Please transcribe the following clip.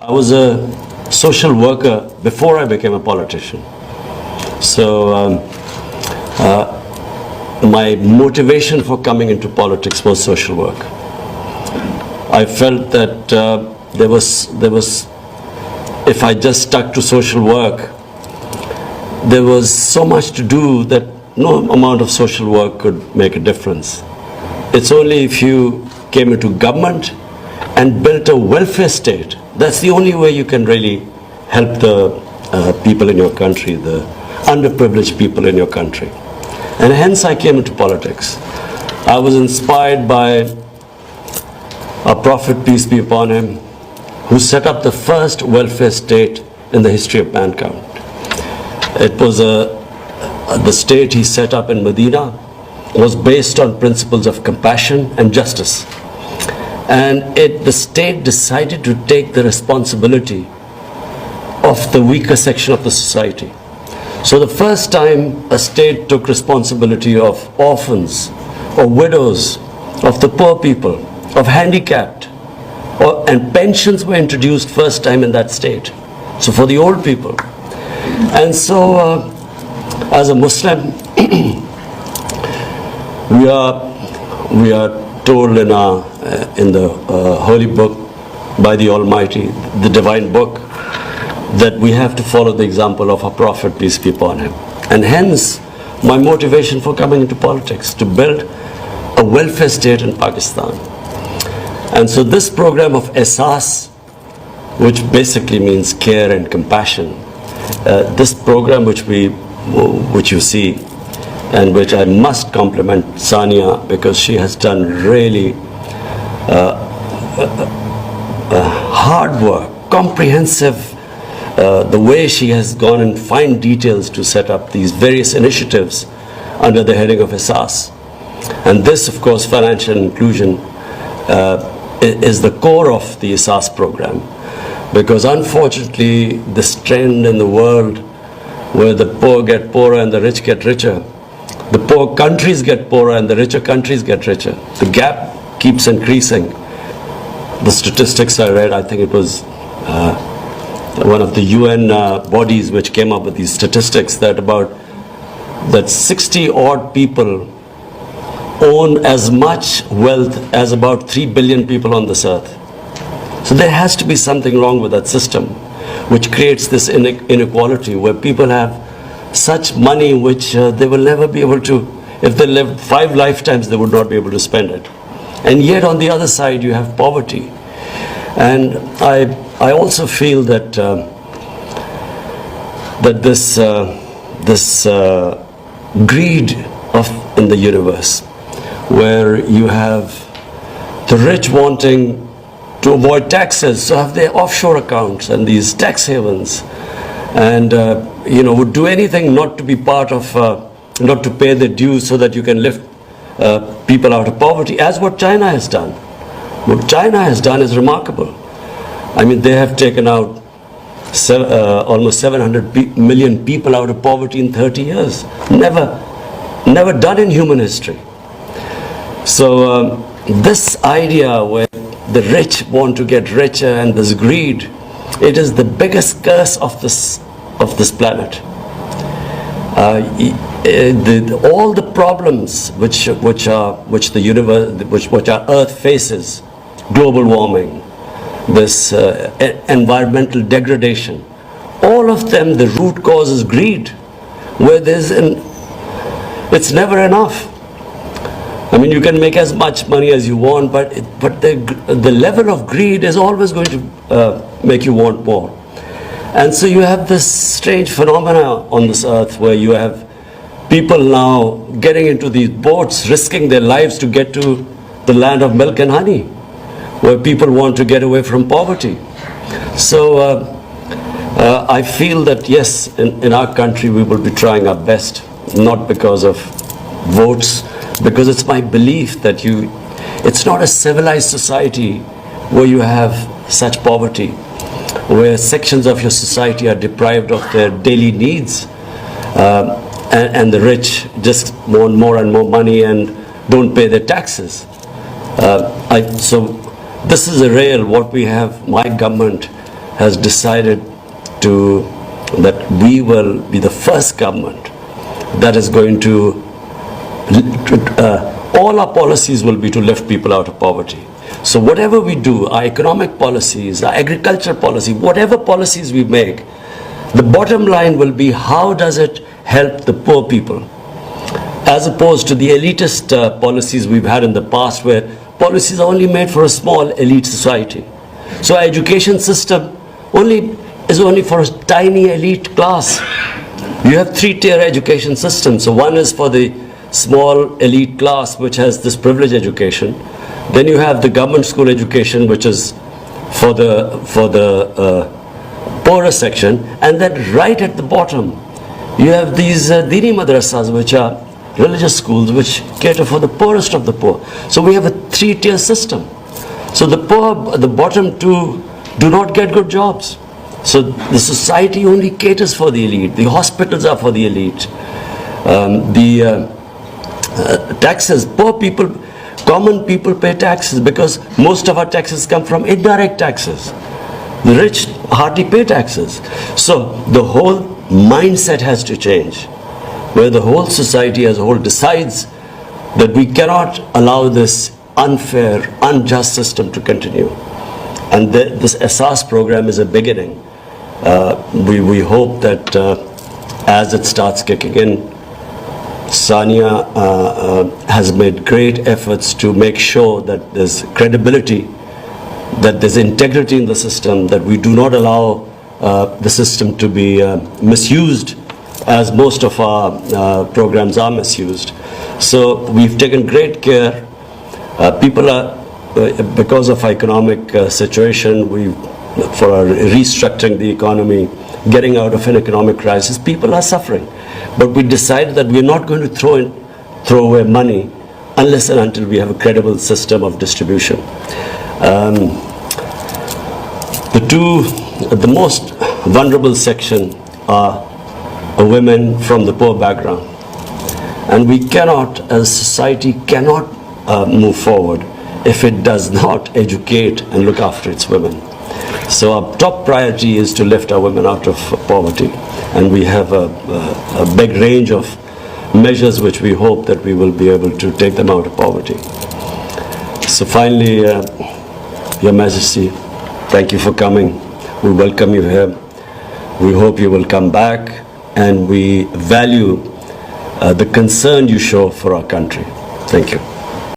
I was a social worker before I became a politician. So my motivation for coming into politics was social work. I felt that there was, if I just stuck to social work, there was so much to do that no amount of social work could make a difference. It's only if you came into government and built a welfare state, that's the only way you can really help the people in your country, the underprivileged people in your country. And hence I came into politics. I was inspired by our Prophet, peace be upon him, who set up the first welfare state in the history of mankind. It was the state he set up in Medina was based on principles of compassion and justice. And the state decided to take the responsibility of the weaker section of the society. So the first time a state took responsibility of orphans or widows, of the poor people, of handicapped, and pensions were introduced first time in that state. So for the old people. And so as a Muslim, we are told in the holy book by the Almighty, the divine book, that we have to follow the example of our Prophet, peace be upon him. And hence my motivation for coming into politics, to build a welfare state in Pakistan. And so this program of Ehsaas, which basically means care and compassion, this program which you see, and which I must compliment Sania, because she has done really hard work, comprehensive, the way she has gone in fine details to set up these various initiatives under the heading of Ehsaas. And this, of course, financial inclusion is the core of the Ehsaas program, because unfortunately this trend in the world where the poor get poorer and the rich get richer, the poor countries get poorer and the richer countries get richer, the gap keeps increasing. The statistics I read, I think it was one of the UN bodies which came up with these statistics, that 60 odd people own as much wealth as about 3 billion people on this earth. So there has to be something wrong with that system, which creates this inequality where people have such money which they will never be able to, if they lived 5 lifetimes, they would not be able to spend it. And yet on the other side you have poverty. And I also feel that this greed in the universe, where you have the rich wanting to avoid taxes, so have their offshore accounts and these tax havens, and would do anything not to be part of, not to pay the dues so that you can lift people out of poverty, as what China has done. What China has done is remarkable. I mean, they have taken out almost 700 million people out of poverty in 30 years. Never done in human history. So this idea where the rich want to get richer and this greed, it is the biggest curse of this planet. All the problems which the universe, which our Earth faces, global warming, this environmental degradation, all of them, the root cause is greed, where it's never enough. I mean, you can make as much money as you want, but the level of greed is always going to make you want more. And so you have this strange phenomena on this earth where you have people now getting into these boats, risking their lives to get to the land of milk and honey, where people want to get away from poverty. So I feel that yes, in our country we will be trying our best, not because of votes, because it's my belief that it's not a civilized society where you have such poverty, where sections of your society are deprived of their daily needs, and the rich just want more and more money and don't pay their taxes. So this is a real, what we have, my government has decided that we will be the first government that is going to, all our policies will be to lift people out of poverty. So whatever we do, our economic policies, our agriculture policy, whatever policies we make, the bottom line will be how does it help the poor people, as opposed to the elitist policies we've had in the past, where policies are only made for a small elite society. So our education system is only for a tiny elite class. You have three-tier education systems. So one is for the small elite class, which has this privileged education. Then you have the government school education, which is for the poorer section. And then right at the bottom, you have these dini madrasas, which are religious schools, which cater for the poorest of the poor. So we have a three-tier system. So the poor, the bottom two, do not get good jobs. So the society only caters for the elite. The hospitals are for the elite. Taxes, poor people, common people pay taxes because most of our taxes come from indirect taxes. The rich hardly pay taxes. So the whole mindset has to change, where the whole society as a whole decides that we cannot allow this unfair, unjust system to continue. And this Ehsaas program is a beginning. We hope that as it starts kicking in, Sania has made great efforts to make sure that there's credibility, that there's integrity in the system, that we do not allow the system to be misused, as most of our programs are misused. So we've taken great care. People are, because of our economic situation, for our restructuring the economy, getting out of an economic crisis, people are suffering. But we decided that we're not going to throw away money unless and until we have a credible system of distribution. The most vulnerable section are women from the poor background. And we cannot, as a society, cannot move forward if it does not educate and look after its women. So our top priority is to lift our women out of poverty, and we have a big range of measures which we hope that we will be able to take them out of poverty. So finally, Your Majesty, thank you for coming. We welcome you here. We hope you will come back, and we value the concern you show for our country. Thank you.